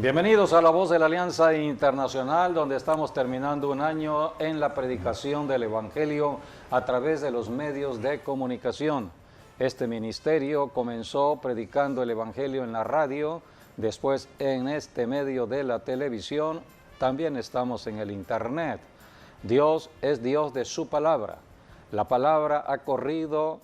Bienvenidos a La Voz de la Alianza Internacional, donde estamos terminando un año en la predicación del Evangelio a través de los medios de comunicación. Este ministerio comenzó predicando el Evangelio en la radio, después en este medio de la televisión, también estamos en el Internet. Dios es Dios de su palabra. La palabra ha corrido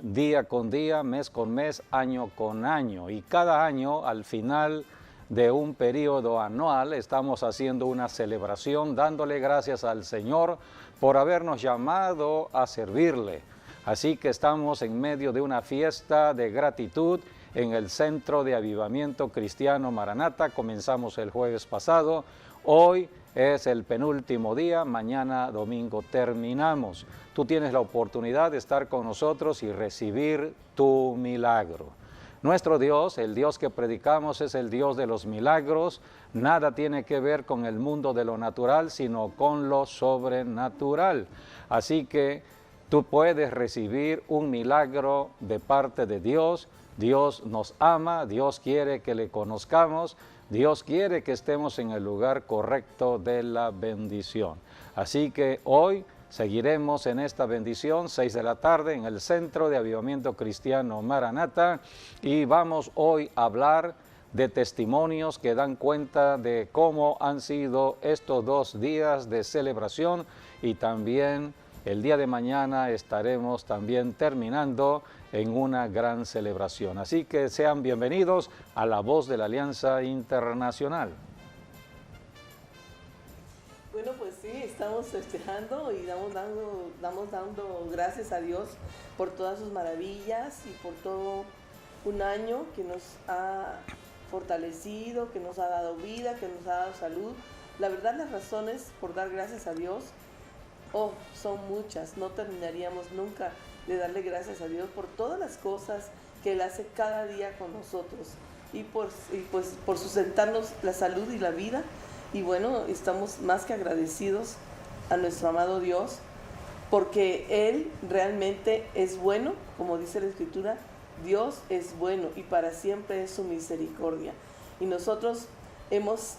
día con día, mes con mes, año con año, y cada año al final de un periodo anual estamos haciendo una celebración dándole gracias al Señor por habernos llamado a servirle. Así que estamos en medio de una fiesta de gratitud en el Centro de Avivamiento Cristiano Maranata. Comenzamos el jueves pasado, hoy es el penúltimo día, mañana domingo terminamos. Tú tienes la oportunidad de estar con nosotros y recibir tu milagro. Nuestro Dios, el Dios que predicamos, es el Dios de los milagros. Nada tiene que ver con el mundo de lo natural, sino con lo sobrenatural. Así que tú puedes recibir un milagro de parte de Dios. Dios nos ama, Dios quiere que le conozcamos, Dios quiere que estemos en el lugar correcto de la bendición. Así que hoy seguiremos en esta bendición, 6 de la tarde, en el Centro de Avivamiento Cristiano Maranata, y vamos hoy a hablar de testimonios que dan cuenta de cómo han sido estos 2 días de celebración, y también el día de mañana estaremos también terminando en una gran celebración. Así que sean bienvenidos a La Voz de la Alianza Internacional. Bueno, pues sí, estamos festejando y damos dando gracias a Dios por todas sus maravillas y por todo un año que nos ha fortalecido, que nos ha dado vida, que nos ha dado salud. La verdad, las razones por dar gracias a Dios, son muchas. No terminaríamos nunca de darle gracias a Dios por todas las cosas que Él hace cada día con nosotros y pues por sustentarnos la salud y la vida. Y bueno, estamos más que agradecidos a nuestro amado Dios, porque Él realmente es bueno, como dice la Escritura, Dios es bueno y para siempre es su misericordia. Y nosotros hemos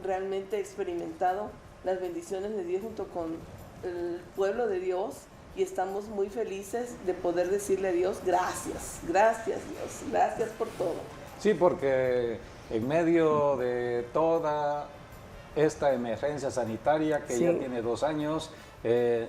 realmente experimentado las bendiciones de Dios junto con el pueblo de Dios, y estamos muy felices de poder decirle a Dios, gracias Dios, gracias por todo. Sí, porque en medio de toda esta emergencia sanitaria que ya tiene 2 años,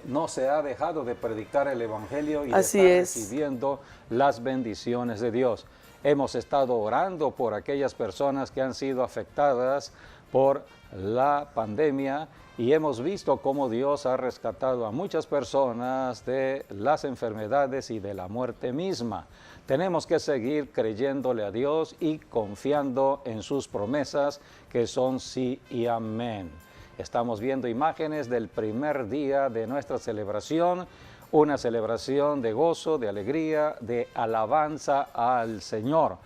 no se ha dejado de predicar el Evangelio y Así está es. recibiendo las bendiciones de Dios. Hemos estado orando por aquellas personas que han sido afectadas por la pandemia y hemos visto cómo Dios ha rescatado a muchas personas de las enfermedades y de la muerte misma. Tenemos que seguir creyéndole a Dios y confiando en sus promesas, que son sí y amén. Estamos viendo imágenes del primer día de nuestra celebración, una celebración de gozo, de alegría, de alabanza al Señor.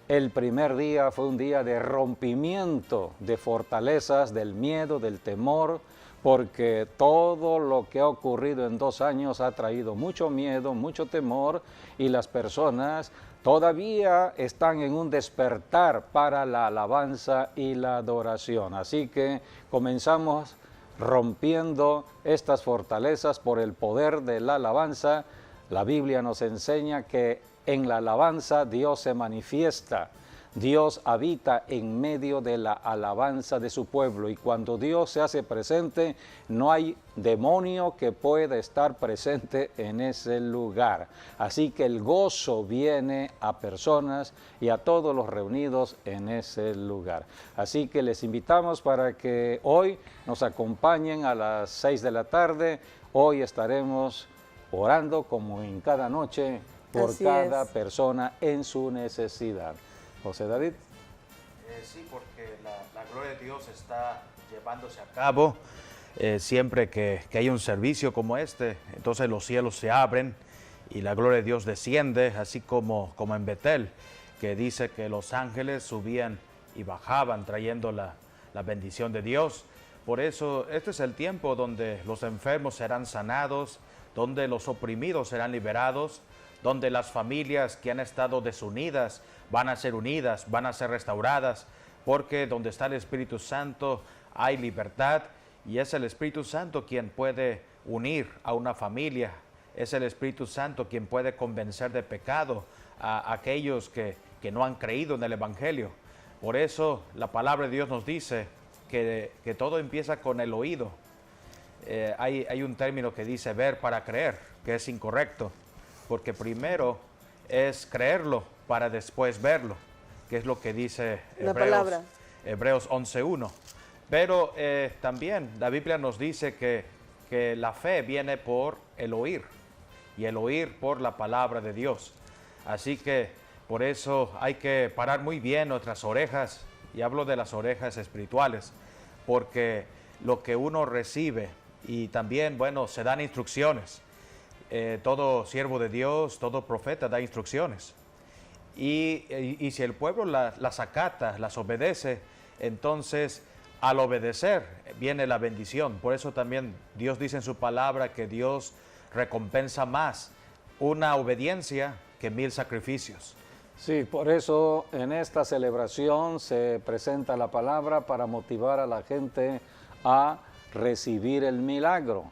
El primer día fue un día de rompimiento de fortalezas, del miedo, del temor, porque todo lo que ha ocurrido en 2 años ha traído mucho miedo, mucho temor, y las personas todavía están en un despertar para la alabanza y la adoración. Así que comenzamos rompiendo estas fortalezas por el poder de la alabanza. La Biblia nos enseña que en la alabanza Dios se manifiesta. Dios habita en medio de la alabanza de su pueblo, y cuando Dios se hace presente, no hay demonio que pueda estar presente en ese lugar. Así que el gozo viene a personas y a todos los reunidos en ese lugar. Así que les invitamos para que hoy nos acompañen a las 6 de la tarde. Hoy estaremos orando como en cada noche por cada persona en su necesidad. José David. Sí, porque la gloria de Dios está llevándose a cabo siempre que hay un servicio como este. Entonces los cielos se abren y la gloria de Dios desciende, así como en Betel, que dice que los ángeles subían y bajaban trayendo la bendición de Dios. Por eso este es el tiempo donde los enfermos serán sanados, donde los oprimidos serán liberados, donde las familias que han estado desunidas van a ser unidas, van a ser restauradas, porque donde está el Espíritu Santo hay libertad, y es el Espíritu Santo quien puede unir a una familia, es el Espíritu Santo quien puede convencer de pecado a aquellos que no han creído en el Evangelio. Por eso la palabra de Dios nos dice que todo empieza con el oído. Hay un término que dice ver para creer, que es incorrecto, porque primero es creerlo para después verlo, que es lo que dice Hebreos 11:1. Pero también la Biblia nos dice que la fe viene por el oír, y el oír por la palabra de Dios. Así que por eso hay que parar muy bien nuestras orejas, y hablo de las orejas espirituales, porque lo que uno recibe, y también, bueno, se dan instrucciones. Todo siervo de Dios, todo profeta da instrucciones. Y si el pueblo las acata, las obedece, entonces al obedecer viene la bendición. Por eso también Dios dice en su palabra que Dios recompensa más una obediencia que 1000 sacrificios. Sí, por eso en esta celebración se presenta la palabra para motivar a la gente a recibir el milagro.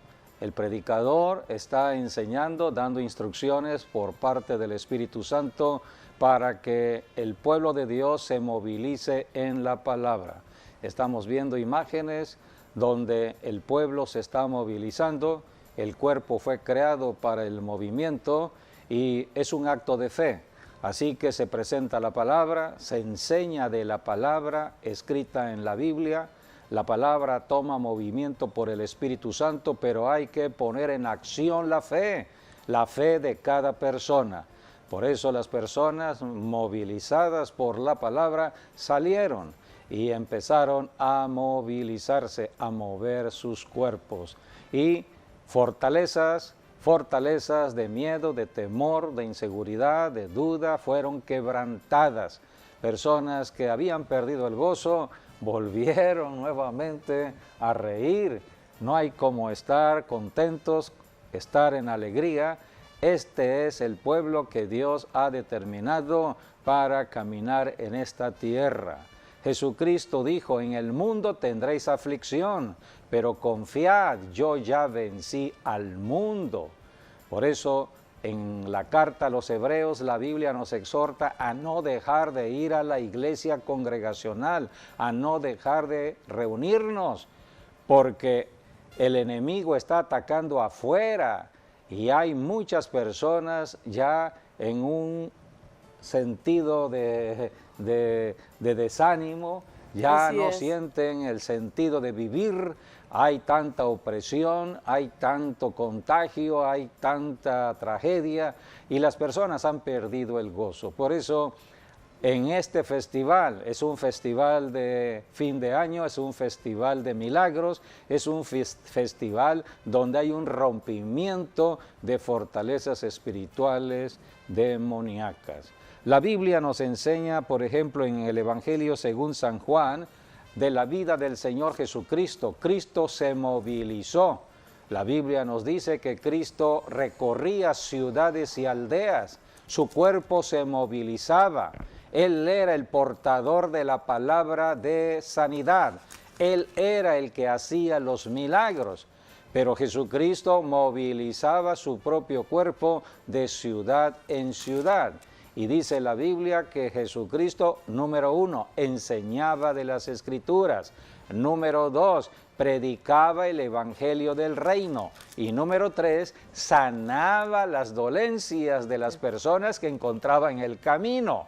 El predicador está enseñando, dando instrucciones por parte del Espíritu Santo para que el pueblo de Dios se movilice en la palabra. Estamos viendo imágenes donde el pueblo se está movilizando, el cuerpo fue creado para el movimiento y es un acto de fe. Así que se presenta la palabra, se enseña de la palabra escrita en la Biblia. La palabra toma movimiento por el Espíritu Santo, pero hay que poner en acción la fe de cada persona. Por eso las personas movilizadas por la palabra salieron y empezaron a movilizarse, a mover sus cuerpos. Y fortalezas de miedo, de temor, de inseguridad, de duda, fueron quebrantadas. Personas que habían perdido el gozo volvieron nuevamente a reír. No hay como estar contentos, estar en alegría. Este es el pueblo que Dios ha determinado para caminar en esta tierra. Jesucristo dijo, en el mundo tendréis aflicción, pero confiad, yo ya vencí al mundo. Por eso, en la carta a los Hebreos, la Biblia nos exhorta a no dejar de ir a la iglesia congregacional, a no dejar de reunirnos, porque el enemigo está atacando afuera y hay muchas personas ya en un sentido de desánimo, ya no sienten el sentido de vivir, hay tanta opresión, hay tanto contagio, hay tanta tragedia y las personas han perdido el gozo. Por eso en este festival, es un festival de fin de año, es un festival de milagros, es un festival donde hay un rompimiento de fortalezas espirituales demoníacas. La Biblia nos enseña, por ejemplo, en el Evangelio según San Juan, de la vida del Señor Jesucristo. Cristo se movilizó. La Biblia nos dice que Cristo recorría ciudades y aldeas. Su cuerpo se movilizaba. Él era el portador de la palabra de sanidad. Él era el que hacía los milagros. Pero Jesucristo movilizaba su propio cuerpo de ciudad en ciudad. Y dice la Biblia que Jesucristo, número 1, enseñaba de las Escrituras. Número 2, predicaba el Evangelio del Reino. Y número 3, sanaba las dolencias de las personas que encontraba en el camino.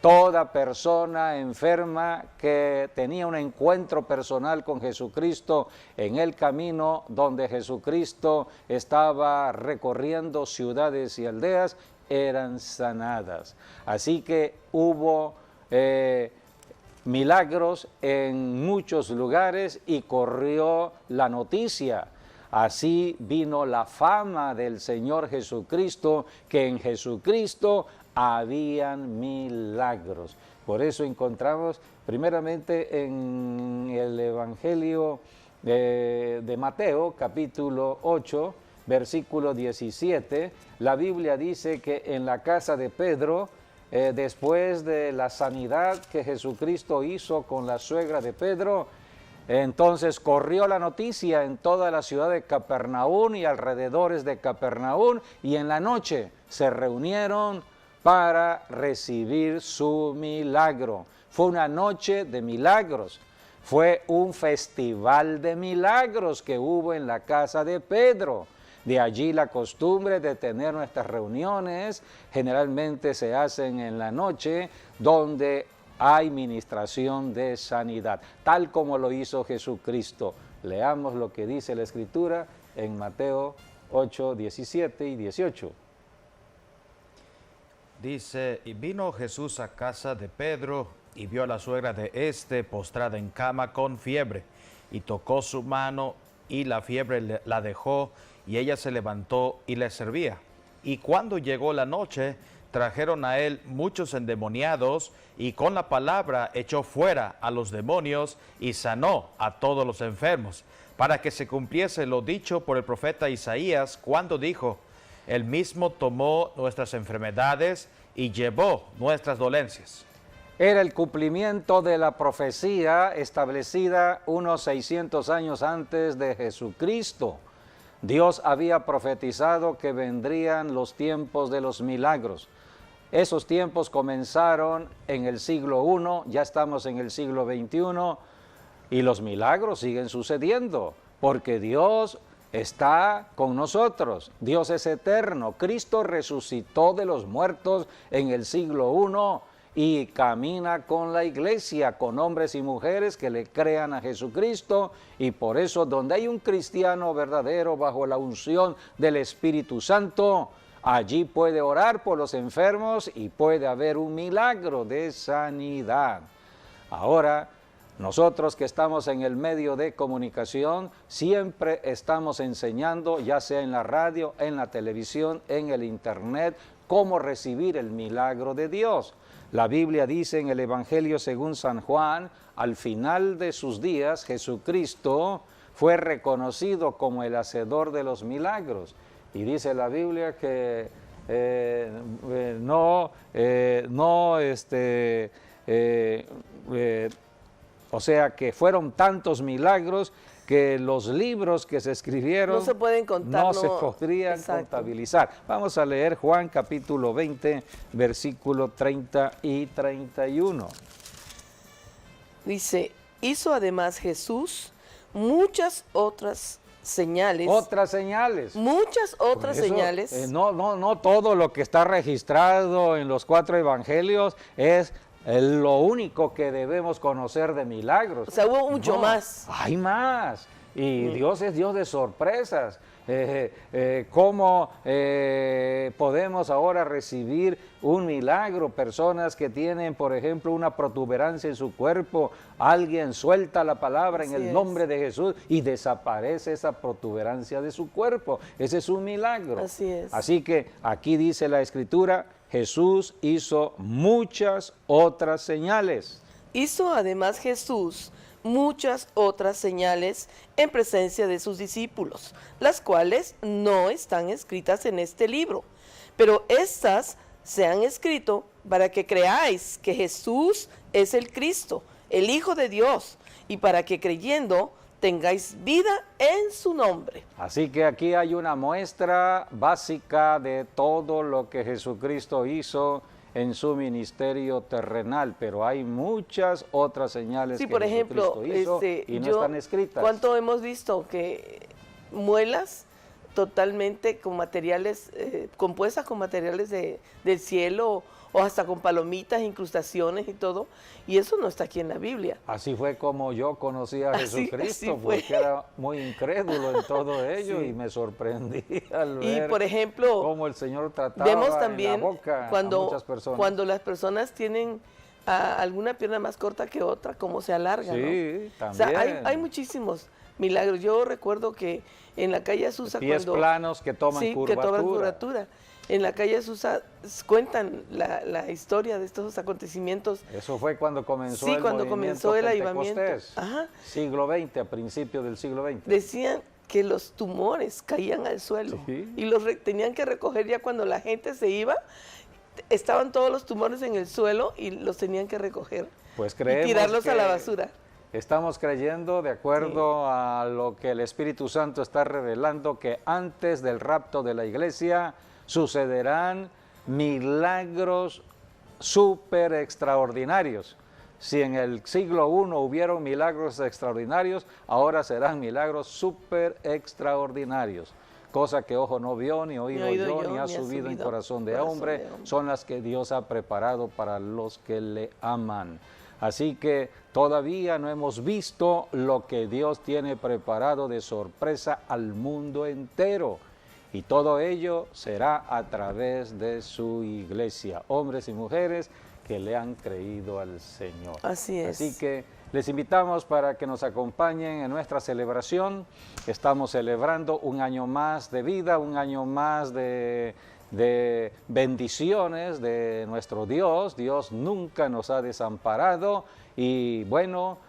Toda persona enferma que tenía un encuentro personal con Jesucristo en el camino donde Jesucristo estaba recorriendo ciudades y aldeas, eran sanadas. Así que hubo milagros en muchos lugares y corrió la noticia. Así vino la fama del Señor Jesucristo, que en Jesucristo habían milagros. Por eso encontramos primeramente en el Evangelio de Mateo, capítulo 8, versículo 17, la Biblia dice que en la casa de Pedro después de la sanidad que Jesucristo hizo con la suegra de Pedro, entonces corrió la noticia en toda la ciudad de Capernaum y alrededores de Capernaum, y en la noche se reunieron para recibir su milagro. Fue una noche de milagros, fue un festival de milagros que hubo en la casa de Pedro. De allí la costumbre de tener nuestras reuniones, generalmente se hacen en la noche, donde hay ministración de sanidad, tal como lo hizo Jesucristo. Leamos lo que dice la Escritura en Mateo 8, 17 y 18. Dice, y vino Jesús a casa de Pedro, y vio a la suegra de éste postrada en cama con fiebre, y tocó su mano, y la fiebre la dejó, y ella se levantó y le servía. Y cuando llegó la noche, trajeron a él muchos endemoniados, y con la palabra echó fuera a los demonios, y sanó a todos los enfermos, para que se cumpliese lo dicho por el profeta Isaías, cuando dijo, él mismo tomó nuestras enfermedades y llevó nuestras dolencias. Era el cumplimiento de la profecía establecida unos 600 años antes de Jesucristo. Dios había profetizado que vendrían los tiempos de los milagros. Esos tiempos comenzaron en el siglo I, ya estamos en el siglo XXI, y los milagros siguen sucediendo, porque Dios está con nosotros. Dios es eterno. Cristo resucitó de los muertos en el siglo I y camina con la iglesia, con hombres y mujeres que le crean a Jesucristo, y por eso donde hay un cristiano verdadero bajo la unción del Espíritu Santo, allí puede orar por los enfermos y puede haber un milagro de sanidad. Ahora, nosotros que estamos en el medio de comunicación, siempre estamos enseñando, ya sea en la radio, en la televisión, en el internet, cómo recibir el milagro de Dios. La Biblia dice en el Evangelio según San Juan, al final de sus días, Jesucristo fue reconocido como el hacedor de los milagros. Y dice la Biblia que o sea que fueron tantos milagros que los libros que se escribieron no se pueden contar, no se podrían contabilizar. Vamos a leer Juan capítulo 20, versículo 30 y 31. Dice, hizo además Jesús muchas otras señales. Otras señales. Muchas otras Eso, señales. No todo lo que está registrado en los 4 evangelios es lo único que debemos conocer de milagros. O sea, hubo mucho más. Hay más. Y Dios es Dios de sorpresas. ¿Cómo podemos ahora recibir un milagro? Personas que tienen, por ejemplo, una protuberancia en su cuerpo, alguien suelta la palabra en el nombre de Jesús y desaparece esa protuberancia de su cuerpo. Ese es un milagro. Así es. Así que aquí dice la Escritura, Jesús hizo muchas otras señales. Hizo además Jesús muchas otras señales en presencia de sus discípulos, las cuales no están escritas en este libro, pero estas se han escrito para que creáis que Jesús es el Cristo, el Hijo de Dios, y para que creyendo tengáis vida en su nombre. Así que aquí hay una muestra básica de todo lo que Jesucristo hizo en su ministerio terrenal, pero hay muchas otras señales que por ejemplo, Jesucristo hizo y no están escritas. ¿Cuánto hemos visto que muelas totalmente con materiales, compuestas con materiales del cielo, o hasta con palomitas, incrustaciones y todo, y eso no está aquí en la Biblia. Así fue como yo conocí a Jesucristo, porque era muy incrédulo en todo ello y me sorprendí al ver por ejemplo, cómo el Señor trataba vemos también en la boca a muchas personas. Cuando las personas tienen alguna pierna más corta que otra, cómo se alarga, sí, ¿no? también. O sea, hay muchísimos milagros. Yo recuerdo que en la calle Azusa, pies planos que toman curvatura. En la calle Azusa cuentan la historia de estos acontecimientos. Eso fue cuando comenzó cuando comenzó el avivamiento. Ajá. Siglo XX, a principios del siglo XX. Decían que los tumores caían al suelo y los tenían que recoger ya cuando la gente se iba. estaban todos los tumores en el suelo y los tenían que recoger Pues y creemos tirarlos a la que basura. estamos creyendo, de acuerdo a lo que el Espíritu Santo está revelando, que antes del rapto de la iglesia sucederán milagros súper extraordinarios. Si en el siglo I hubieron milagros extraordinarios, ahora serán milagros súper extraordinarios. Cosa que ojo no vio, ni oído yo, ni ha subido en corazón de hombre, son las que Dios ha preparado para los que le aman. Así que todavía no hemos visto lo que Dios tiene preparado de sorpresa al mundo entero. Y todo ello será a través de su iglesia, hombres y mujeres que le han creído al Señor. Así es. Así que les invitamos para que nos acompañen en nuestra celebración. Estamos celebrando un año más de vida, un año más de bendiciones de nuestro Dios. Dios nunca nos ha desamparado y bueno,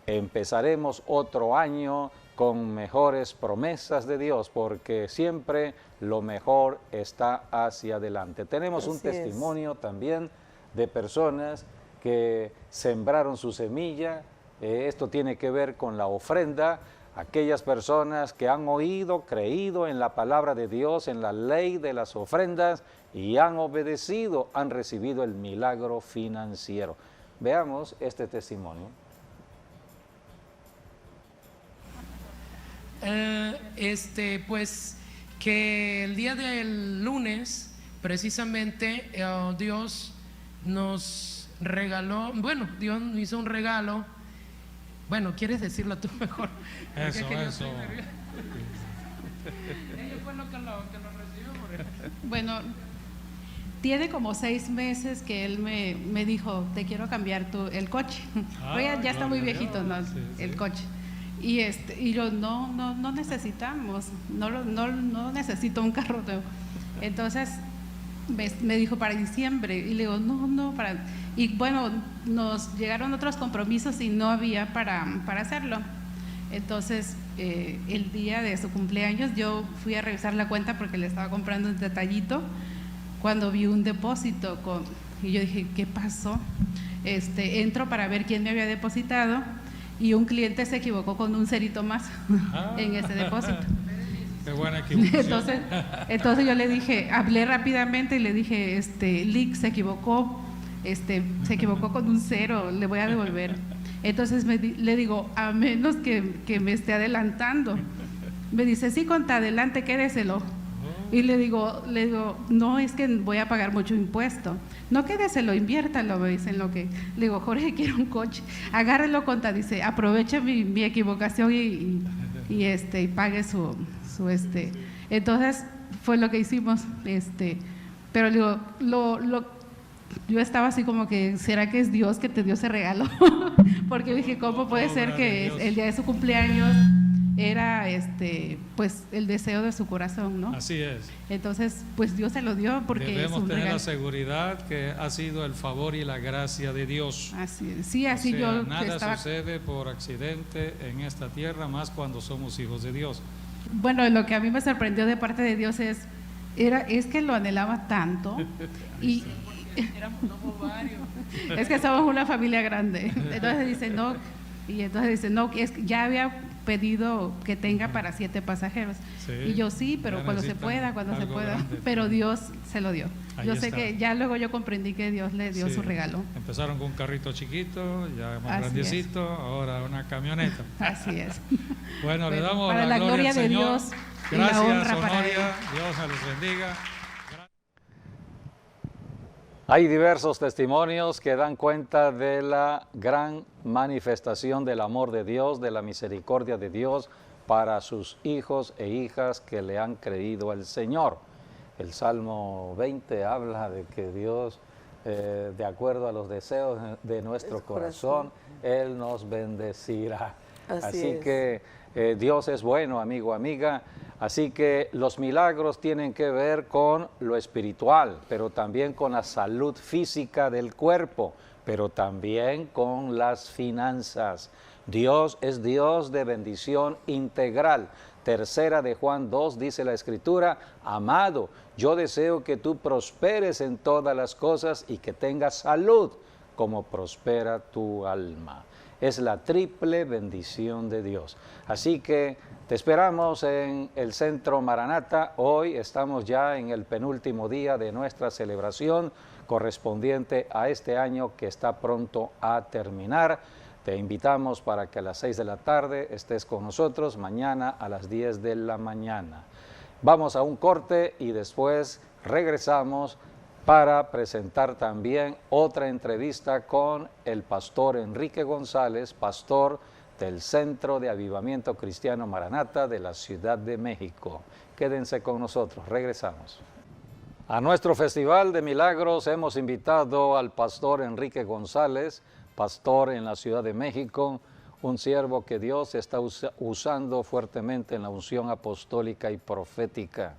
empezaremos otro año con mejores promesas de Dios, porque siempre lo mejor está hacia adelante. Tenemos un testimonio también de personas que sembraron su semilla. Esto tiene que ver con la ofrenda. Aquellas personas que han oído, creído en la palabra de Dios, en la ley de las ofrendas y han obedecido, han recibido el milagro financiero. Veamos este testimonio. Pues que el día del lunes, precisamente, Dios nos regaló, bueno, Dios nos hizo un regalo. Bueno, ¿quieres decirlo tú mejor? Eso. Ella fue lo que lo recibió. Bueno, tiene como 6 meses que él me dijo, te quiero cambiar el coche. Ya está muy viejito, ¿no? El coche. Y yo, no necesitamos, no necesito un carro nuevo. Entonces me dijo para diciembre y le digo, no, y bueno, nos llegaron otros compromisos y no había para hacerlo. Entonces el día de su cumpleaños yo fui a revisar la cuenta porque le estaba comprando un detallito cuando vi un depósito y yo dije, ¿qué pasó? Entro para ver quién me había depositado y un cliente se equivocó con un cerito más en ese depósito. Qué buena equivocación. Entonces yo le dije, hablé rápidamente y le dije, Lick se equivocó con un 0, le voy a devolver. Entonces le digo, a menos que me esté adelantando. Me dice, sí, conta, adelante, quédeselo. Y le digo, no, es que voy a pagar mucho impuesto. No, quédeselo, inviértalo, me dicen lo que. Le digo, Jorge, quiero un coche. Agárrelo, conta, dice, aproveche mi equivocación y pague su. Entonces fue lo que hicimos. Pero le digo, yo estaba así como que, ¿será que es Dios que te dio ese regalo? Porque dije, ¿cómo puede ser que el día de su cumpleaños era pues el deseo de su corazón, ¿no? Así es. Entonces, pues Dios se lo dio porque debemos es un tener regalo. la seguridad que ha sido el favor y la gracia de Dios. Así es. Sí, así O sea, yo nada sucede por accidente en esta tierra, más cuando somos hijos de Dios. Bueno, lo que a mí me sorprendió de parte de Dios es que lo anhelaba tanto y es que somos una familia grande. Entonces dice no, ya había pedido que tenga para 7 pasajeros. Sí, y yo sí, pero cuando se pueda. Grande. Pero Dios se lo dio. Ahí yo sé está. que ya luego yo comprendí que Dios le dio su regalo. Empezaron con un carrito chiquito, ya más grandecito, ahora una camioneta. Así es. Bueno, le damos para la gloria al de Señor. Dios y Gracias, la honra para Honoria. Él. Dios me los bendiga. Hay diversos testimonios que dan cuenta de la gran manifestación del amor de Dios, de la misericordia de Dios para sus hijos e hijas que le han creído al Señor. El Salmo 20 habla de que Dios, de acuerdo a los deseos de nuestro corazón, Él nos bendecirá. Así que Dios es bueno, amigo, amiga. Así que los milagros tienen que ver con lo espiritual, pero también con la salud física del cuerpo, pero también con las finanzas. Dios es Dios de bendición integral. Tercera de Juan 2 dice la Escritura: amado, yo deseo que tú prosperes en todas las cosas y que tengas salud, como prospera tu alma. Es la triple bendición de Dios. Así que te esperamos en el Centro Maranata. Hoy estamos ya en el penúltimo día de nuestra celebración correspondiente a este año que está pronto a terminar. Te invitamos para que a las 6 de la tarde estés con nosotros, mañana a las 10 de la mañana. Vamos a un corte y después regresamos para presentar también otra entrevista con el pastor Enrique González, pastor del Centro de Avivamiento Cristiano Maranata de la Ciudad de México. Quédense con nosotros, regresamos. A nuestro Festival de Milagros hemos invitado al pastor Enrique González, pastor en la Ciudad de México, un siervo que Dios está usando fuertemente en la unción apostólica y profética.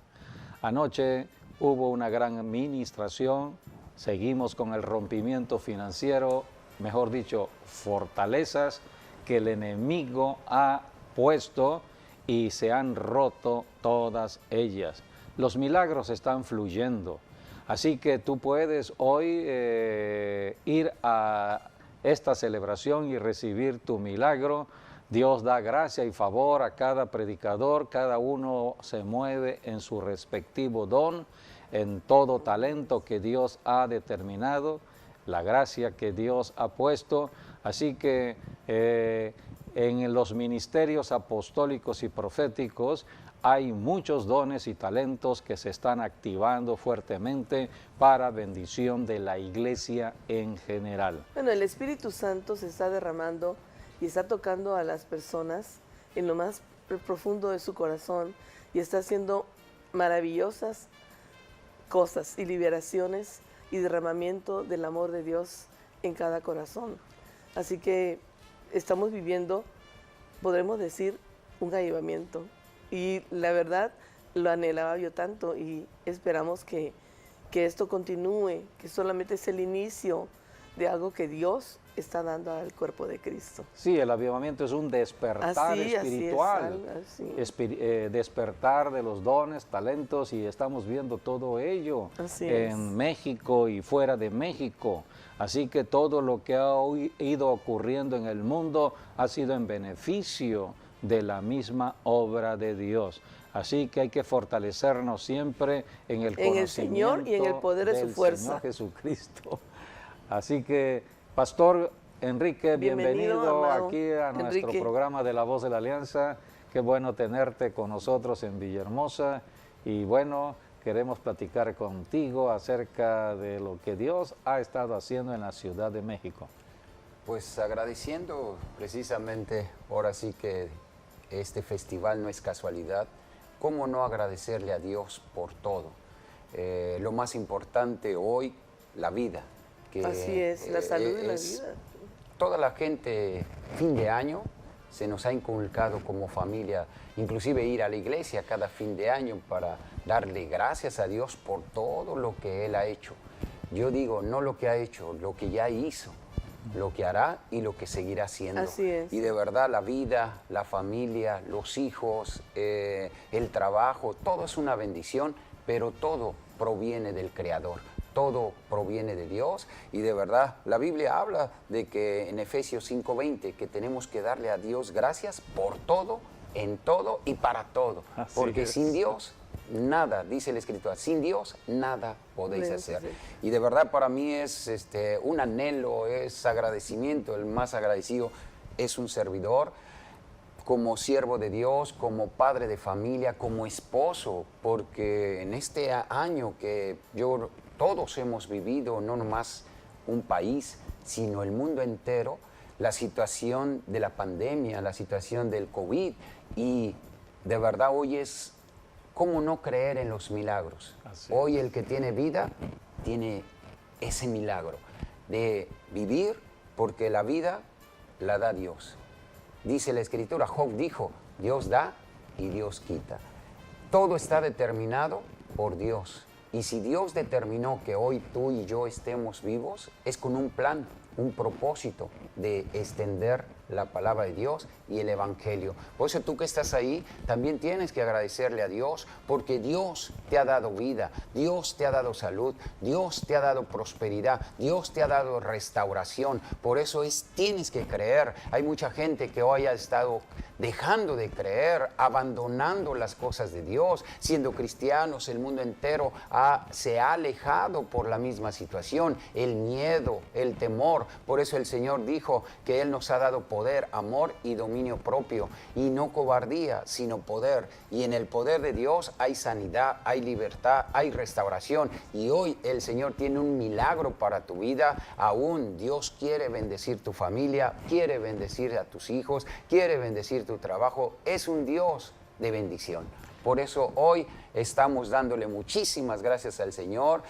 Anoche hubo una gran administración, seguimos con el rompimiento financiero, mejor dicho, fortalezas que el enemigo ha puesto y se han roto todas ellas. Los milagros están fluyendo, así que tú puedes hoy ir a esta celebración y recibir tu milagro. Dios da gracia y favor a cada predicador, cada uno se mueve en su respectivo don, en todo talento que Dios ha determinado, la gracia que Dios ha puesto. Así que en los ministerios apostólicos y proféticos hay muchos dones y talentos que se están activando fuertemente para bendición de la iglesia en general. Bueno, el Espíritu Santo se está derramando y está tocando a las personas en lo más profundo de su corazón y está haciendo maravillosas cosas y liberaciones y derramamiento del amor de Dios en cada corazón. Así que estamos viviendo, podremos decir, un avivamiento. Y la verdad, lo anhelaba yo tanto y esperamos que esto continúe, que solamente es el inicio de algo que Dios está dando al cuerpo de Cristo. Sí, el avivamiento es un despertar espiritual, despertar de los dones, talentos, y estamos viendo todo ello en México y fuera de México. Así que todo lo que ha ido ocurriendo en el mundo ha sido en beneficio de la misma obra de Dios. Así que hay que fortalecernos siempre en el conocimiento el Señor y en el poder de su fuerza. Señor Jesucristo. Así que, Pastor Enrique, bienvenido aquí a nuestro programa de La Voz de la Alianza. Qué bueno tenerte con nosotros en Villahermosa. Y bueno, queremos platicar contigo acerca de lo que Dios ha estado haciendo en la Ciudad de México. Pues agradeciendo precisamente, ahora sí que este festival no es casualidad. ¿Cómo no agradecerle a Dios por todo? Lo más importante hoy, la vida. Que, así es, la salud y la vida. Toda la gente, fin de año, se nos ha inculcado como familia, inclusive ir a la iglesia cada fin de año para darle gracias a Dios por todo lo que Él ha hecho. Yo digo, no lo que ha hecho, lo que ya hizo, lo que hará y lo que seguirá haciendo. Así es. Y de verdad la vida, la familia, los hijos, el trabajo, todo es una bendición, pero todo proviene del Creador. Todo proviene de Dios y de verdad la Biblia habla de que en Efesios 5:20 que tenemos que darle a Dios gracias por todo, en todo y para todo. Así porque es. Sin Dios nada, dice la Escritura, sin Dios nada podéis hacer. Sí. Y de verdad para mí es un anhelo, es agradecimiento, el más agradecido es un servidor, como siervo de Dios, como padre de familia, como esposo, porque en este año que todos hemos vivido, no nomás un país, sino el mundo entero, la situación de la pandemia, la situación del COVID, y de verdad hoy es, ¿cómo no creer en los milagros? Hoy el que tiene vida, tiene ese milagro de vivir, porque la vida la da Dios. Dice la Escritura, Job dijo, Dios da y Dios quita. Todo está determinado por Dios. Y si Dios determinó que hoy tú y yo estemos vivos, es con un plan. un propósito de extender la palabra de Dios y el Evangelio. Por eso tú que estás ahí, también tienes que agradecerle a Dios, porque Dios te ha dado vida, Dios te ha dado salud, Dios te ha dado prosperidad, Dios te ha dado restauración. Por eso tienes que creer. Hay mucha gente que hoy ha estado dejando de creer, abandonando las cosas de Dios, siendo cristianos. El mundo entero se ha alejado por la misma situación, el miedo, el temor. Por eso el Señor dijo que Él nos ha dado poder, amor y dominio propio, y no cobardía, sino poder. Y en el poder de Dios hay sanidad, hay libertad, hay restauración. Y hoy el Señor tiene un milagro para tu vida. Aún Dios quiere bendecir tu familia, quiere bendecir a tus hijos, quiere bendecir tu trabajo. Es un Dios de bendición. Por eso hoy estamos dándole muchísimas gracias al Señor.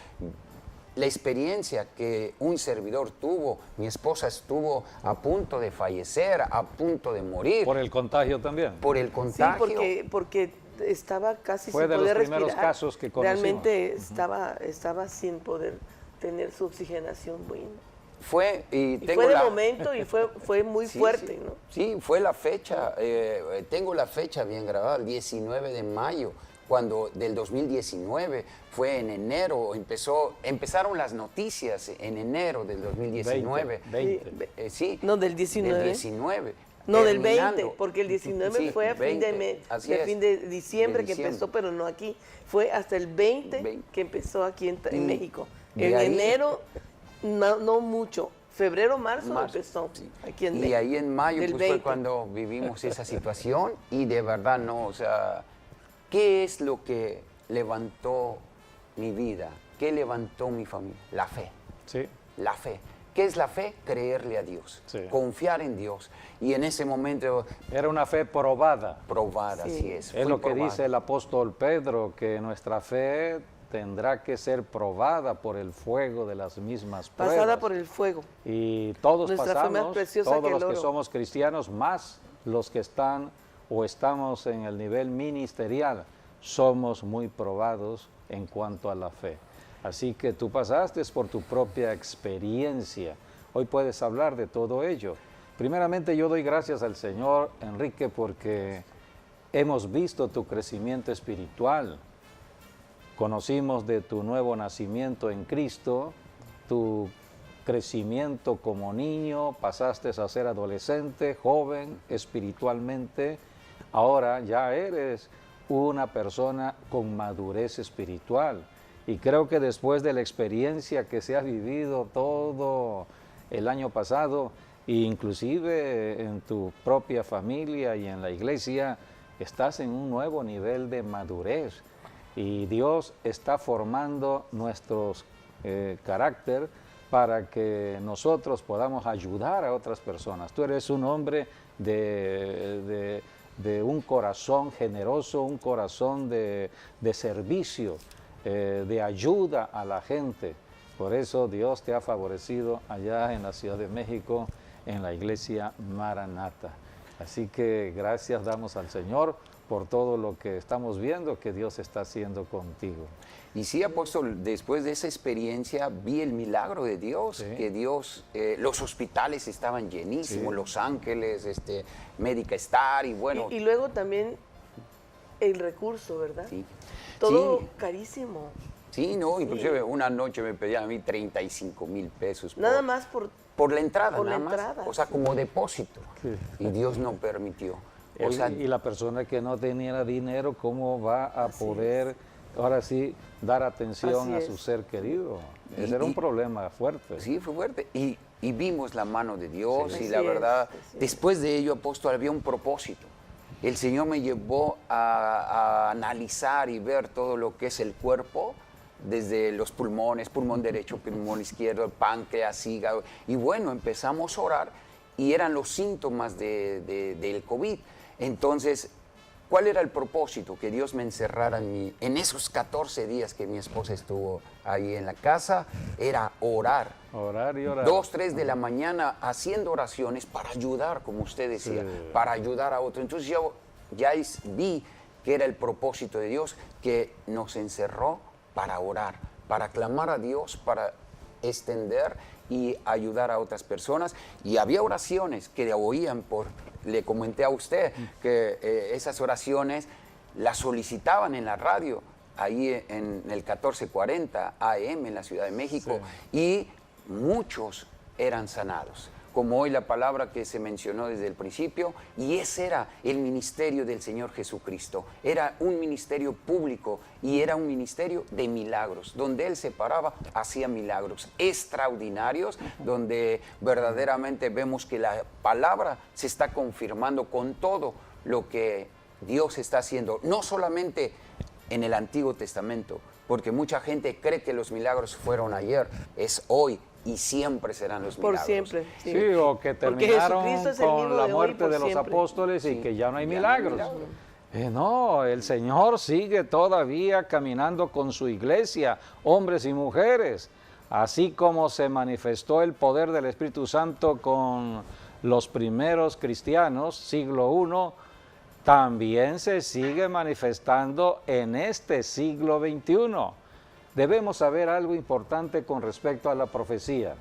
La experiencia que un servidor tuvo, mi esposa estuvo a punto de fallecer, a punto de morir. ¿Por el contagio también? Por el contagio. Sí, porque estaba casi Fue sin de los poder primeros respirar. casos que conocimos. Realmente estaba sin poder tener su oxigenación buena. Fue, Y fue de momento y fue muy Sí, fuerte, sí. ¿no? Sí, fue la fecha, tengo la fecha bien grabada, el 19 de mayo, cuando del 2019, fue en enero, empezaron las noticias en enero del 2019. 20. Sí, No, del 19. Del 19. No, del terminando. 20, porque el 19 Sí, fue a fin 20, así es. fin de diciembre De que diciembre. empezó, pero no aquí. Fue hasta el 20 20. que empezó aquí en Y México. de En ahí- enero, no mucho. Febrero, marzo empezó sí. aquí en Y México. ahí en mayo Del pues, fue 20. cuando vivimos esa situación y de verdad no, o sea, ¿qué es lo que levantó mi vida? ¿Qué levantó mi familia? La fe, Sí. la fe. ¿Qué es la fe? Creerle a Dios, Sí. confiar en Dios. Y en ese momento Era una fe probada. probar, Sí. así es. Es fue lo que probada. dice el apóstol Pedro, que nuestra fe tendrá que ser probada por el fuego de las mismas pruebas. Pasada por el fuego. Y todos Nuestra fe más pasamos, preciosa todos que el los que oro. somos cristianos, más los que están o estamos en el nivel ministerial, somos muy probados en cuanto a la fe. Así que tú pasaste por tu propia experiencia. Hoy puedes hablar de todo ello. Primeramente yo doy gracias al Señor, Enrique, porque hemos visto tu crecimiento espiritual. Conocimos de tu nuevo nacimiento en Cristo, tu crecimiento como niño, pasaste a ser adolescente, joven, espiritualmente. Ahora ya eres una persona con madurez espiritual. Y creo que después de la experiencia que se ha vivido todo el año pasado, e inclusive en tu propia familia y en la iglesia, estás en un nuevo nivel de madurez. Y Dios está formando nuestro carácter para que nosotros podamos ayudar a otras personas. Tú eres un hombre de un corazón generoso, un corazón de servicio, de ayuda a la gente. Por eso Dios te ha favorecido allá en la Ciudad de México, en la iglesia Maranata. Así que gracias damos al Señor por todo lo que estamos viendo que Dios está haciendo contigo. Y sí, apóstol, después de esa experiencia vi el milagro de Dios, Sí. que Dios, los hospitales estaban llenísimos, Sí. Los Ángeles, Médica Star y bueno. Y luego también el recurso, ¿verdad? Sí. Todo Sí. carísimo. Sí, no, inclusive una noche me pedían a mí 35,000 pesos. Nada más por la entrada, por la nada más. entrada. O sea, como depósito. Sí. Y Dios no permitió. O sea, Y la persona que no tenía dinero, ¿cómo va a Así poder, ahora sí, dar atención Así a su es. ser querido? Y- Ese era un y- problema fuerte. sí, fue fuerte. Y vimos la mano de Dios Sí. y la Así es, verdad, así es. después de ello, apóstol, había un propósito. El Señor me llevó a analizar y ver todo lo que es el cuerpo, desde los pulmones, pulmón derecho, pulmón izquierdo, el páncreas, hígado. Y bueno, empezamos a orar y eran los síntomas del COVID. Entonces, ¿cuál era el propósito? Que Dios me encerrara en esos 14 días que mi esposa estuvo ahí en la casa, era orar. Orar y orar. 2, 3 de la mañana haciendo oraciones para ayudar, como usted decía, Sí. para ayudar a otro. Entonces yo ya vi que era el propósito de Dios, que nos encerró para orar, para clamar a Dios, para extender y ayudar a otras personas. Y había oraciones que oían le comenté a usted que esas oraciones las solicitaban en la radio, ahí en el 1440 AM en la Ciudad de México, y muchos eran sanados. Como hoy la palabra que se mencionó desde el principio, y ese era el ministerio del Señor Jesucristo. Era un ministerio público y era un ministerio de milagros, donde Él se paraba, hacía milagros extraordinarios, donde verdaderamente vemos que la palabra se está confirmando con todo lo que Dios está haciendo, no solamente en el Antiguo Testamento, porque mucha gente cree que los milagros fueron ayer, es hoy. Y siempre serán los milagros. Por siempre. Sí, o que terminaron con la muerte de los apóstoles y que ya no hay milagros. No, el Señor sigue todavía caminando con su iglesia, hombres y mujeres. Así como se manifestó el poder del Espíritu Santo con los primeros cristianos, siglo I, también se sigue manifestando en este siglo XXI. Debemos saber algo importante con respecto a la profecía.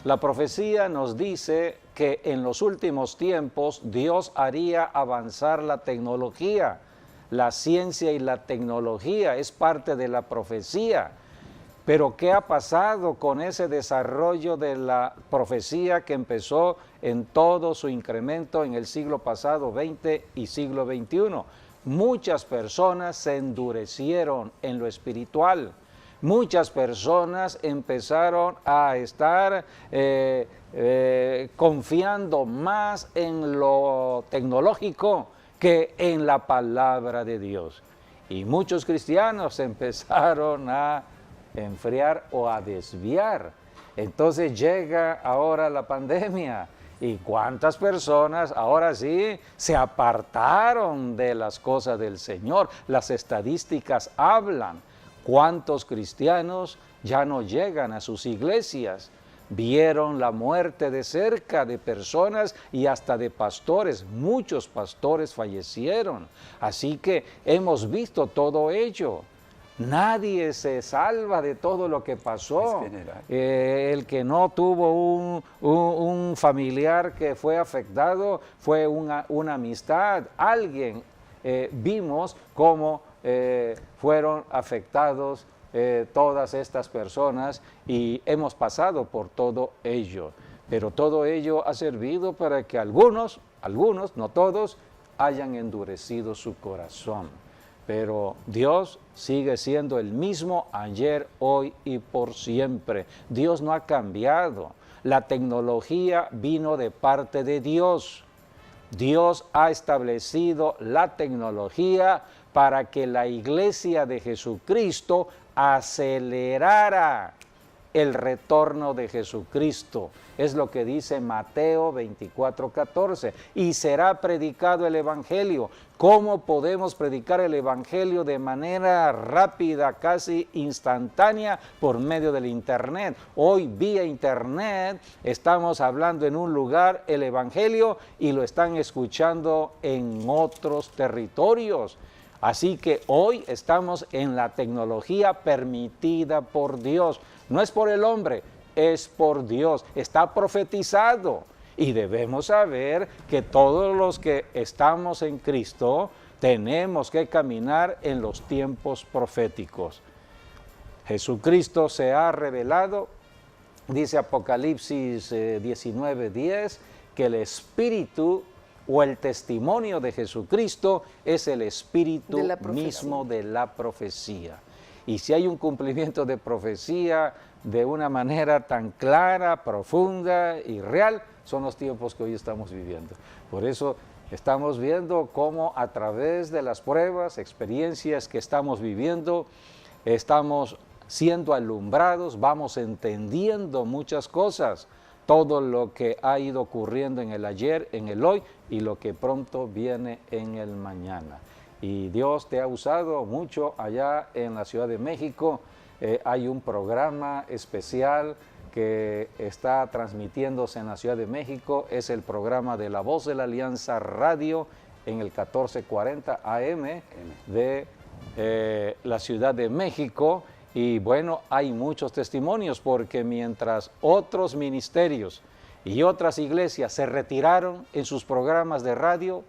La profecía nos dice que en los últimos tiempos Dios haría avanzar la tecnología. La ciencia y la tecnología es parte de la profecía. Pero ¿qué ha pasado con ese desarrollo de la profecía que empezó en todo su incremento en el siglo pasado, XX y siglo XXI? Muchas personas se endurecieron en lo espiritual. Muchas personas empezaron a estar confiando más en lo tecnológico que en la palabra de Dios. Y muchos cristianos empezaron a enfriar o a desviar. Entonces llega ahora la pandemia. ¿Y cuántas personas ahora sí se apartaron de las cosas del Señor? Las estadísticas hablan. ¿Cuántos cristianos ya no llegan a sus iglesias? Vieron la muerte de cerca de personas y hasta de pastores. Muchos pastores fallecieron. Así que hemos visto todo ello. Nadie se salva de todo lo que pasó. El que no tuvo un familiar que fue afectado fue una amistad. Alguien vimos cómo fueron afectados todas estas personas y hemos pasado por todo ello. Pero todo ello ha servido para que algunos, no todos, hayan endurecido su corazón. Pero Dios sigue siendo el mismo ayer, hoy y por siempre. Dios no ha cambiado. La tecnología vino de parte de Dios. Dios ha establecido la tecnología para que la iglesia de Jesucristo acelerara el retorno de Jesucristo. Es lo que dice Mateo 24:14. Y será predicado el Evangelio. ¿Cómo podemos predicar el Evangelio de manera rápida, casi instantánea, por medio del Internet? Hoy, vía Internet, estamos hablando en un lugar el Evangelio y lo están escuchando en otros territorios. Así que hoy estamos en la tecnología permitida por Dios. No es por el hombre, es por Dios. Está profetizado. Y debemos saber que todos los que estamos en Cristo tenemos que caminar en los tiempos proféticos. Jesucristo se ha revelado, dice Apocalipsis 19:10, que el Espíritu o el testimonio de Jesucristo es el espíritu mismo de la profecía. Y si hay un cumplimiento de profecía de una manera tan clara, profunda y real, son los tiempos que hoy estamos viviendo. Por eso estamos viendo cómo a través de las pruebas, experiencias que estamos viviendo, estamos siendo alumbrados, vamos entendiendo muchas cosas. Todo lo que ha ido ocurriendo en el ayer, en el hoy y lo que pronto viene en el mañana. Y Dios te ha usado mucho allá en la Ciudad de México. Hay un programa especial que está transmitiéndose en la Ciudad de México. Es el programa de La Voz de la Alianza Radio en el 1440 AM de la Ciudad de México. Y bueno, hay muchos testimonios porque mientras otros ministerios y otras iglesias se retiraron en sus programas de radio,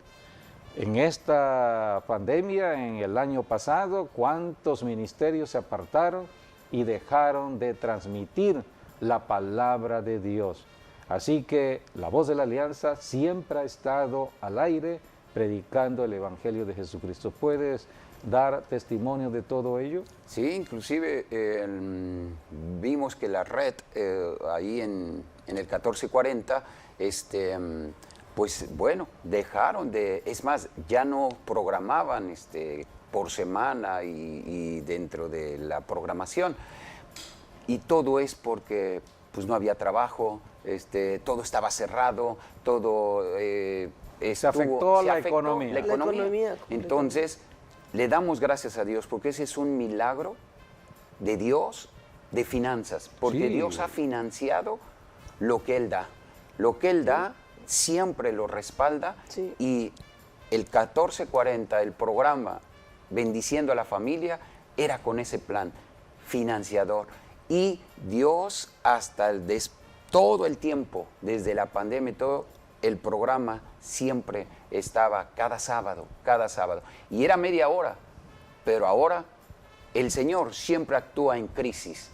en esta pandemia, en el año pasado, ¿cuántos ministerios se apartaron y dejaron de transmitir la palabra de Dios? Así que la Voz de la Alianza siempre ha estado al aire predicando el Evangelio de Jesucristo. ¿Puedes dar testimonio de todo ello? Sí, inclusive vimos que la red ahí en el 1440, pues bueno, dejaron de, es más, ya no programaban por semana y dentro de la programación. Y todo es porque pues no había trabajo, todo estaba cerrado, todo se afectó la economía. La economía. Entonces, le damos gracias a Dios porque ese es un milagro de Dios, de finanzas, porque Sí. Dios ha financiado lo que Él da. Lo que Él da siempre lo respalda Sí. y el 1440, el programa Bendiciendo a la Familia, era con ese plan financiador. Y Dios hasta todo el tiempo, desde la pandemia y todo, el programa siempre estaba cada sábado. Y era media hora, pero ahora el Señor siempre actúa en crisis.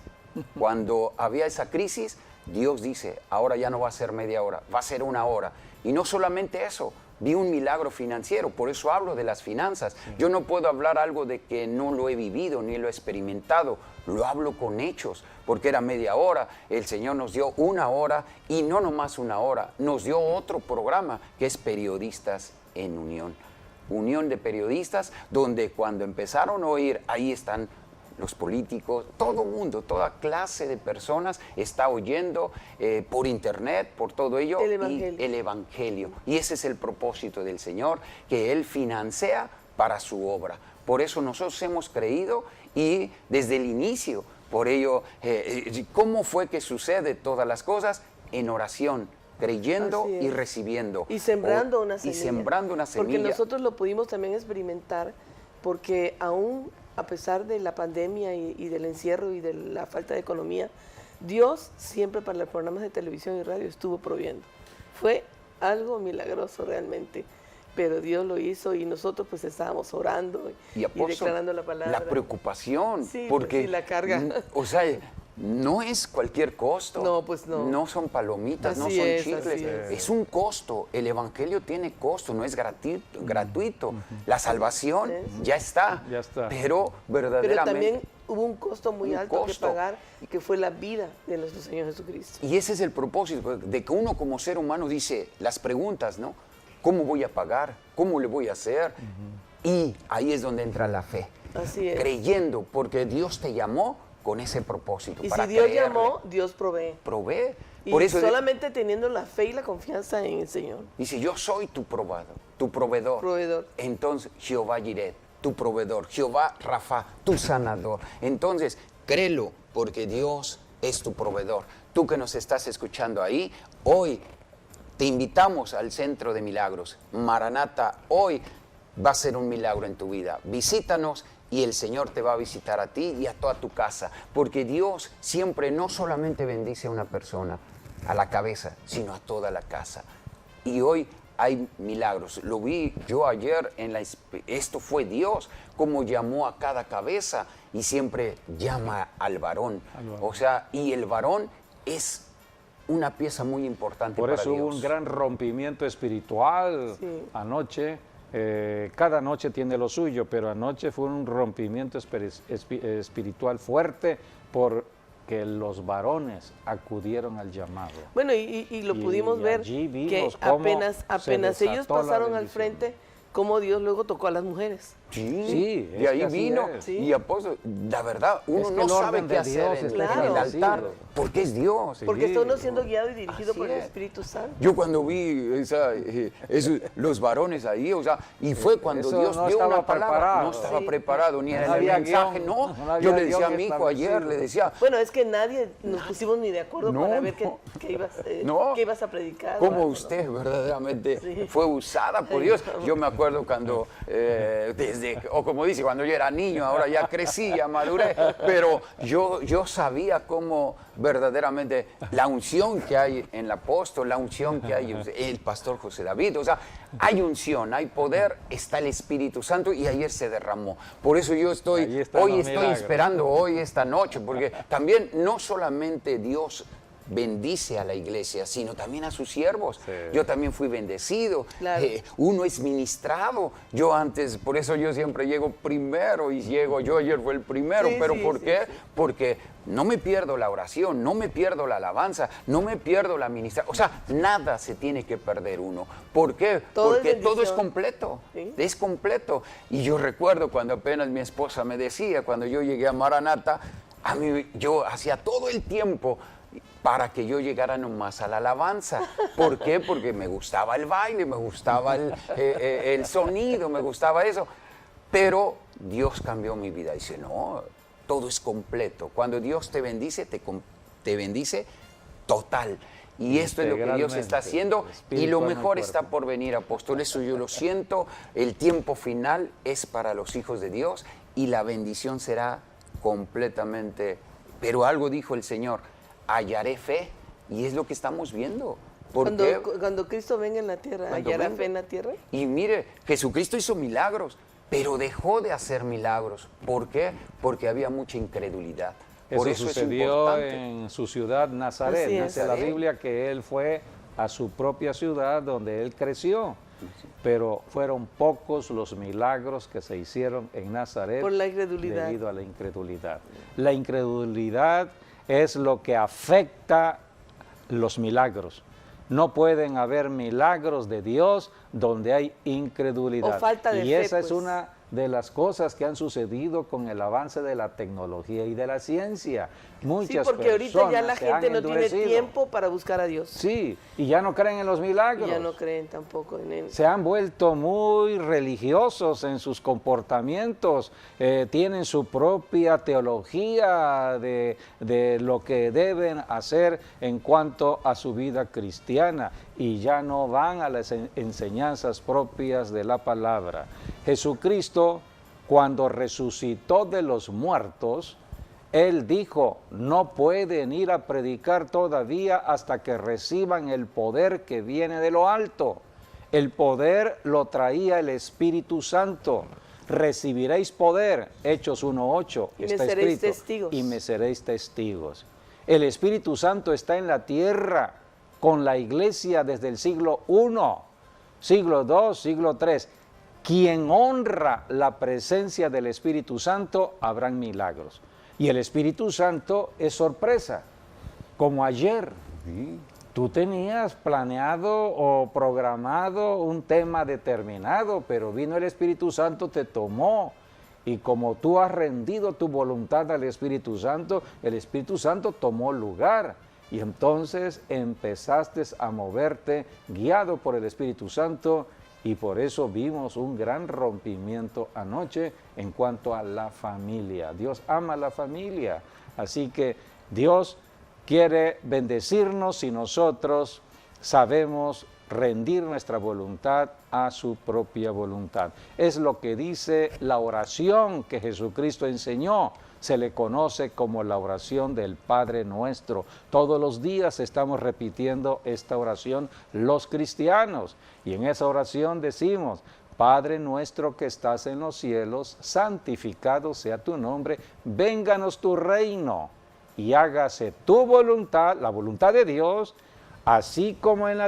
Cuando había esa crisis, Dios dice, ahora ya no va a ser media hora, va a ser una hora. Y no solamente eso, vi un milagro financiero, por eso hablo de las finanzas. Sí. Yo no puedo hablar algo de que no lo he vivido ni lo he experimentado, lo hablo con hechos, porque era media hora, el Señor nos dio una hora y no nomás una hora, nos dio otro programa que es Periodistas en Unión. Unión de periodistas, donde cuando empezaron a oír, ahí están los políticos, todo mundo, toda clase de personas está oyendo por internet, por todo ello, el Evangelio. Y ese es el propósito del Señor, que Él financia para su obra. Por eso nosotros hemos creído y desde el inicio, por ello, ¿cómo fue que sucede todas las cosas? En oración, creyendo y recibiendo. Y sembrando una semilla. Y sembrando una semilla. Porque nosotros lo pudimos también experimentar, porque aún a pesar de la pandemia y del encierro y de la falta de economía, Dios siempre para los programas de televisión y radio estuvo proviendo. Fue algo milagroso realmente, pero Dios lo hizo y nosotros pues estábamos orando y declarando la palabra. La preocupación, sí, porque sí, la carga. O sea, no es cualquier costo. No, pues no. No son palomitas, no son chicles. Es un costo. El Evangelio tiene costo, no es gratuito. La salvación ya está. Pero verdaderamente. Pero también hubo un costo muy alto que pagar, que fue la vida de nuestro Señor Jesucristo. Y ese es el propósito, de que uno como ser humano dice las preguntas, ¿no? ¿Cómo voy a pagar? ¿Cómo le voy a hacer? Y ahí es donde entra la fe. Así es. Creyendo, porque Dios te llamó con ese propósito. Y para si Dios creerle. llamó, Dios provee. Provee. Y por eso solamente teniendo la fe y la confianza en el Señor. Dice, yo soy tu proveedor. Entonces, Jehová Jireh, tu proveedor. Jehová Rafa, tu sanador. Entonces, créelo, porque Dios es tu proveedor. Tú que nos estás escuchando ahí, hoy te invitamos al Centro de Milagros. Maranata, hoy va a ser un milagro en tu vida. Visítanos y el Señor te va a visitar a ti y a toda tu casa, porque Dios siempre no solamente bendice a una persona, a la cabeza, sino a toda la casa. Y hoy hay milagros. Lo vi yo ayer, esto fue Dios, como llamó a cada cabeza y siempre llama al varón. O sea, y el varón es una pieza muy importante para Dios. Por eso hubo un gran rompimiento espiritual anoche. Cada noche tiene lo suyo, pero anoche fue un rompimiento espiritual fuerte porque los varones acudieron al llamado. Bueno, y lo pudimos ver que apenas ellos pasaron al frente, cómo Dios luego tocó a las mujeres. Sí, de ahí vino. Y apóstol, la verdad, uno no sabe qué hacer en el altar, porque es Dios. Porque está uno siendo guiado y dirigido por el Espíritu Santo. Yo cuando vi los varones ahí, o sea, y fue cuando Dios dio una palabra, no estaba preparado, ni en el mensaje, yo le decía a mi hijo ayer, le decía... Bueno, es que nadie nos pusimos ni de acuerdo para ver qué ibas a predicar. Como usted verdaderamente fue usada por Dios. Yo me acuerdo recuerdo cuando, o como dice, cuando yo era niño, ahora ya crecí, ya maduré, pero yo sabía cómo verdaderamente la unción que hay en el apóstol, la unción que hay en el pastor José David, o sea, hay unción, hay poder, está el Espíritu Santo y ayer se derramó. Por eso yo hoy estoy esperando hoy, esta noche, porque también no solamente Dios bendice a la iglesia, sino también a sus siervos. Sí. Yo también fui bendecido. Claro. Uno es ministrado. Yo antes, por eso yo siempre llego primero y yo ayer fue el primero. Sí, pero sí, ¿por qué? Sí. Porque no me pierdo la oración, no me pierdo la alabanza, no me pierdo la ministración. O sea, nada se tiene que perder uno. ¿Por qué? Porque todo es completo. ¿Sí? Es completo. Y yo recuerdo cuando apenas mi esposa me decía, cuando yo llegué a Maranata, a mí yo hacía todo el tiempo para que yo llegara nomás a la alabanza. ¿Por qué? Porque me gustaba el baile, me gustaba el sonido, me gustaba eso. Pero Dios cambió mi vida. Dice, no, todo es completo. Cuando Dios te bendice, te bendice total. Y esto es lo que Dios está haciendo y lo mejor está por venir, apóstol. Eso yo lo siento. El tiempo final es para los hijos de Dios y la bendición será completamente. Pero algo dijo el Señor, hallaré fe, y es lo que estamos viendo. Cuando Cristo venga en la tierra, ¿hallará fe en la tierra? Y mire, Jesucristo hizo milagros, pero dejó de hacer milagros. ¿Por qué? Porque había mucha incredulidad. Por eso sucedió en su ciudad Nazaret. Dice la Biblia que él fue a su propia ciudad donde él creció. Pero fueron pocos los milagros que se hicieron en Nazaret por la incredulidad. Debido a la incredulidad. La incredulidad es lo que afecta los milagros. No pueden haber milagros de Dios donde hay incredulidad. O falta de fe, y esa pues. Es una de las cosas que han sucedido con el avance de la tecnología y de la ciencia. Muchas porque ahorita ya la gente no tiene tiempo para buscar a Dios. Sí, y ya no creen en los milagros. Y ya no creen tampoco en Él. Se han vuelto muy religiosos en sus comportamientos, tienen su propia teología de lo que deben hacer en cuanto a su vida cristiana y ya no van a las enseñanzas propias de la palabra. Jesucristo, cuando resucitó de los muertos, Él dijo, no pueden ir a predicar todavía hasta que reciban el poder que viene de lo alto. El poder lo traía el Espíritu Santo. Recibiréis poder, Hechos 1:8, está escrito, testigos. Y me seréis testigos. El Espíritu Santo está en la tierra con la iglesia desde el siglo I, siglo II, siglo III. Quien honra la presencia del Espíritu Santo, habrán milagros. Y el Espíritu Santo es sorpresa, como ayer. Sí. Tú tenías planeado o programado un tema determinado, pero vino el Espíritu Santo, te tomó. Y como tú has rendido tu voluntad al Espíritu Santo, el Espíritu Santo tomó lugar. Y entonces empezaste a moverte guiado por el Espíritu Santo. Y por eso vimos un gran rompimiento anoche en cuanto a la familia. Dios ama a la familia. Así que Dios quiere bendecirnos si nosotros sabemos rendir nuestra voluntad a su propia voluntad. Es lo que dice la oración que Jesucristo enseñó. Se le conoce como la oración del Padre Nuestro. Todos los días estamos repitiendo esta oración los cristianos. Y en esa oración decimos, Padre nuestro que estás en los cielos, santificado sea tu nombre, vénganos tu reino y hágase tu voluntad, la voluntad de Dios, así como en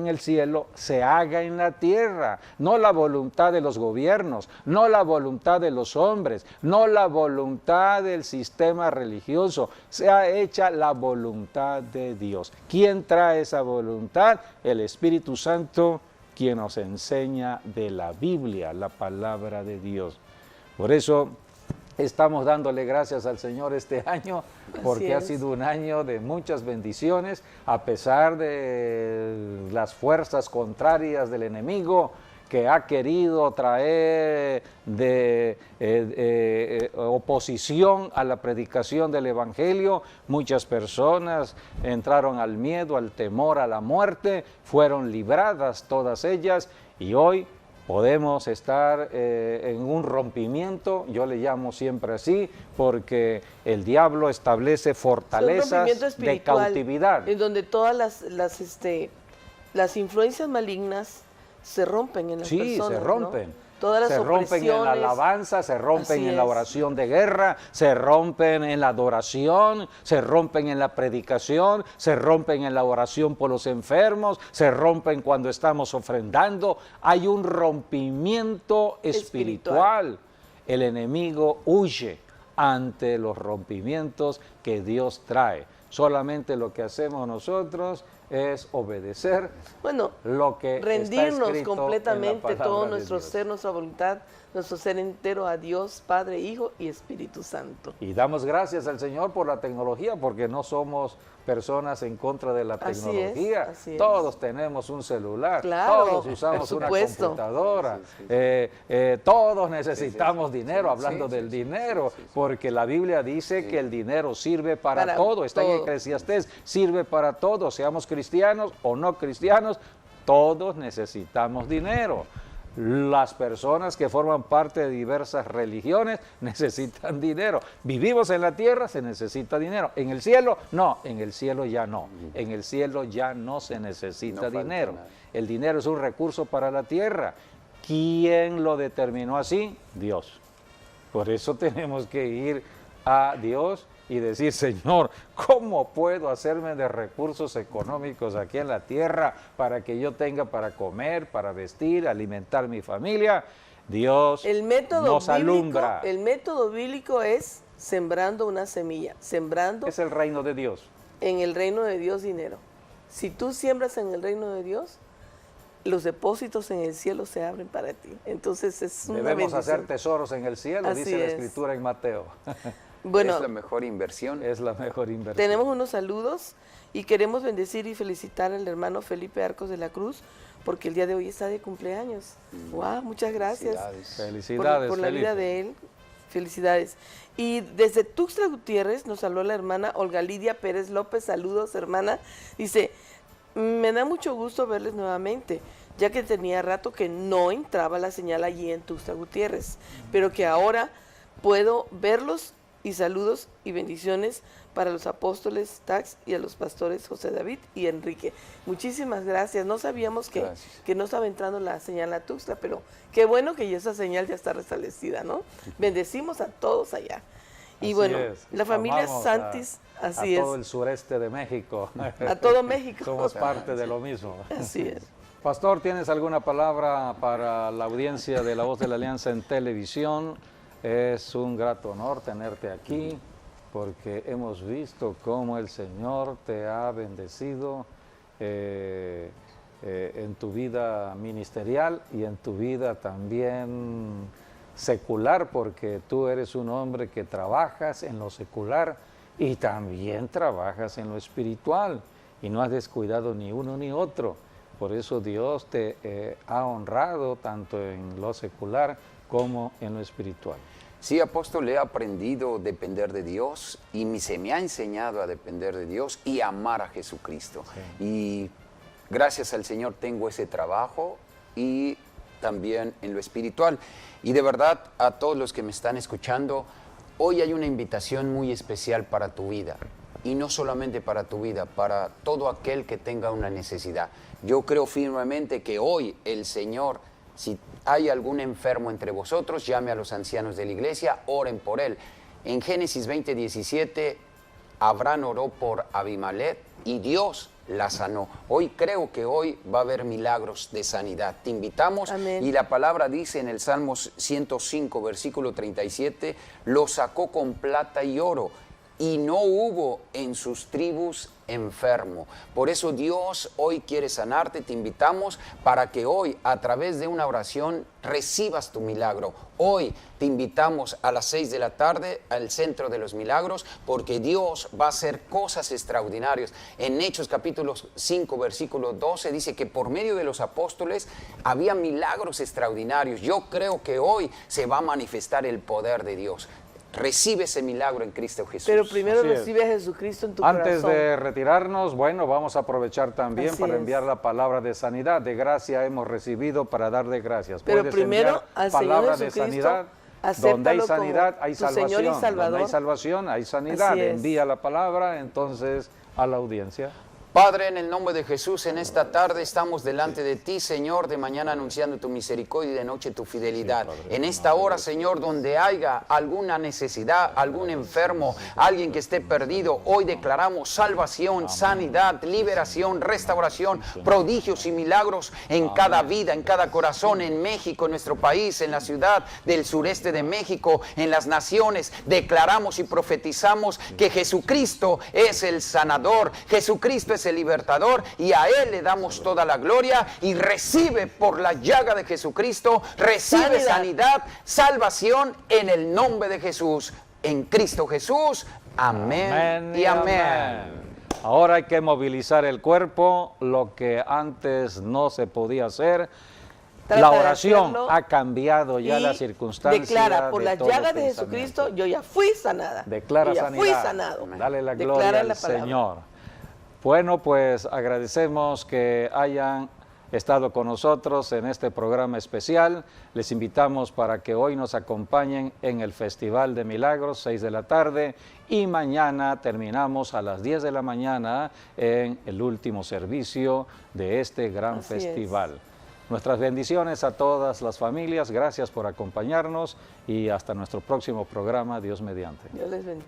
el cielo, se haga en la tierra. No la voluntad de los gobiernos, no la voluntad de los hombres, no la voluntad del sistema religioso. Sea hecha la voluntad de Dios. ¿Quién trae esa voluntad? El Espíritu Santo, quien nos enseña de la Biblia, la palabra de Dios. Por eso estamos dándole gracias al Señor este año, porque ha sido un año de muchas bendiciones, a pesar de las fuerzas contrarias del enemigo que ha querido traer oposición a la predicación del Evangelio. Muchas personas entraron al miedo, al temor, a la muerte, fueron libradas todas ellas, y hoy Podemos estar en un rompimiento, yo le llamo siempre así, porque el diablo establece fortalezas de cautividad. En donde todas las influencias malignas se rompen en las personas. Sí, se rompen. ¿no? Todas las se rompen en la alabanza, se rompen en la oración de guerra, se rompen en la adoración, se rompen en la predicación, se rompen en la oración por los enfermos, se rompen cuando estamos ofrendando. Hay un rompimiento espiritual. El enemigo huye ante los rompimientos que Dios trae. Solamente lo que hacemos nosotros es obedecer, lo que rendirnos está completamente todo nuestro Dios. ser, nuestra voluntad, nuestro ser entero a Dios, Padre, Hijo y Espíritu Santo. Y damos gracias al Señor por la tecnología, porque no somos personas en contra de la tecnología. Así es. Todos tenemos un celular, claro, todos usamos una computadora, todos necesitamos dinero, hablando del dinero, porque la Biblia dice que el dinero sirve para todo, está en Eclesiastés, sirve para todo, seamos cristianos o no cristianos, todos necesitamos dinero. Las personas que forman parte de diversas religiones necesitan dinero. Vivimos en la tierra, se necesita dinero. En el cielo, no. En el cielo ya no. En el cielo ya no se necesita dinero. El dinero es un recurso para la tierra. ¿Quién lo determinó así? Dios. Por eso tenemos que ir a Dios y decir, Señor, ¿cómo puedo hacerme de recursos económicos aquí en la tierra para que yo tenga para comer, para vestir, alimentar mi familia? Dios nos alumbra. El método bíblico es sembrando una semilla, sembrando. Es el reino de Dios. En el reino de Dios dinero. Si tú siembras en el reino de Dios, los depósitos en el cielo se abren para ti. Entonces es una Debemos bendición. hacer tesoros en el cielo, Así dice la es. Escritura en Mateo. Bueno, es la mejor inversión. Es la mejor inversión. Tenemos unos saludos y queremos bendecir y felicitar al hermano Felipe Arcos de la Cruz, porque el día de hoy está de cumpleaños. ¡Wow! Muchas gracias. Felicidades, por la Felipe. vida de él. Felicidades. Y desde Tuxtla Gutiérrez nos habló la hermana Olga Lidia Pérez López. Saludos, hermana. Dice, me da mucho gusto verles nuevamente, ya que tenía rato que no entraba la señal allí en Tuxtla Gutiérrez, pero que ahora puedo verlos. Y saludos y bendiciones para los apóstoles Tax y a los pastores José David y Enrique. Muchísimas gracias. No sabíamos que no estaba entrando la señal a Tuxtla, pero qué bueno que ya esa señal ya está restablecida, ¿no? Bendecimos a todos allá. Y Así bueno, es. la familia Amamos Santis, así a es. todo el sureste de México. A todo México. Somos parte de lo mismo. Así es. Pastor, ¿tienes alguna palabra para la audiencia de La Voz de la Alianza en televisión? Es un grato honor tenerte aquí, porque hemos visto cómo el Señor te ha bendecido en tu vida ministerial y en tu vida también secular, porque tú eres un hombre que trabajas en lo secular y también trabajas en lo espiritual, y no has descuidado ni uno ni otro. Por eso Dios te ha honrado tanto en lo secular como en lo espiritual. Sí, apóstol, he aprendido a depender de Dios y se me ha enseñado a depender de Dios y amar a Jesucristo. Sí. Y gracias al Señor tengo ese trabajo y también en lo espiritual. Y de verdad, a todos los que me están escuchando, hoy hay una invitación muy especial para tu vida. Y no solamente para tu vida, para todo aquel que tenga una necesidad. Yo creo firmemente que hoy el Señor, si hay algún enfermo entre vosotros, llame a los ancianos de la iglesia, oren por él. En Génesis 20:17, Abraham oró por Abimelech y Dios la sanó. Hoy creo que hoy va a haber milagros de sanidad. Te invitamos. Amén. Y la palabra dice en el Salmos 105, versículo 37, lo sacó con plata y oro, y no hubo en sus tribus enfermo. Por eso Dios hoy quiere sanarte. Te invitamos para que hoy, a través de una oración, recibas tu milagro. Hoy te invitamos a las 6 de la tarde al Centro de los Milagros, porque Dios va a hacer cosas extraordinarias. En Hechos capítulo 5, versículo 12, dice que por medio de los apóstoles había milagros extraordinarios. Yo creo que hoy se va a manifestar el poder de Dios. Recibe ese milagro en Cristo Jesús. Pero primero Así es. recibe a Jesucristo en tu Antes corazón. de retirarnos, bueno, vamos a aprovechar también Así para es. enviar la palabra de sanidad. De gracia hemos recibido para dar de gracias. Pero Puedes primero enviar al Señor palabra de Jesucristo, sanidad. Donde hay acéptalo sanidad, como hay tu Señor y salvación. Donde Salvador. hay salvación, hay sanidad. Así es. Envía la palabra entonces a la audiencia. Padre, en el nombre de Jesús, en esta tarde estamos delante de ti, Señor, de mañana anunciando tu misericordia y de noche tu fidelidad. En esta hora, Señor, donde haya alguna necesidad, algún enfermo, alguien que esté perdido, hoy declaramos salvación, sanidad, liberación, restauración, prodigios y milagros en cada vida, en cada corazón, en México, en nuestro país, en la ciudad del sureste de México, en las naciones. Declaramos y profetizamos que Jesucristo es el sanador, Jesucristo es el libertador, y a Él le damos toda la gloria, y recibe por la llaga de Jesucristo, recibe sanidad, salvación en el nombre de Jesús, en Cristo Jesús. Amén y amén. Ahora hay que movilizar el cuerpo, lo que antes no se podía hacer. Trata La de oración hacerlo ha cambiado ya y la circunstancia. declara, por la todo llaga de pensamiento. Jesucristo, yo ya fui sanada. Declara yo ya sanidad. fui sanado. Dale la Declara gloria al la palabra. Señor. Bueno, pues agradecemos que hayan estado con nosotros en este programa especial. Les invitamos para que hoy nos acompañen en el Festival de Milagros, 6 de la tarde, y mañana terminamos a las 10 de la mañana en el último servicio de este gran Así es. festival. Nuestras bendiciones a todas las familias, gracias por acompañarnos y hasta nuestro próximo programa, Dios mediante. Dios les bendiga.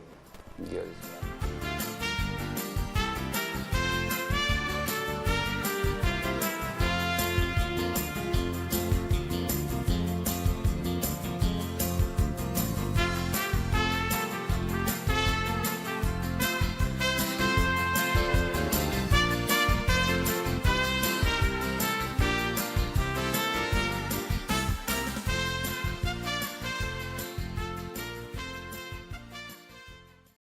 Dios.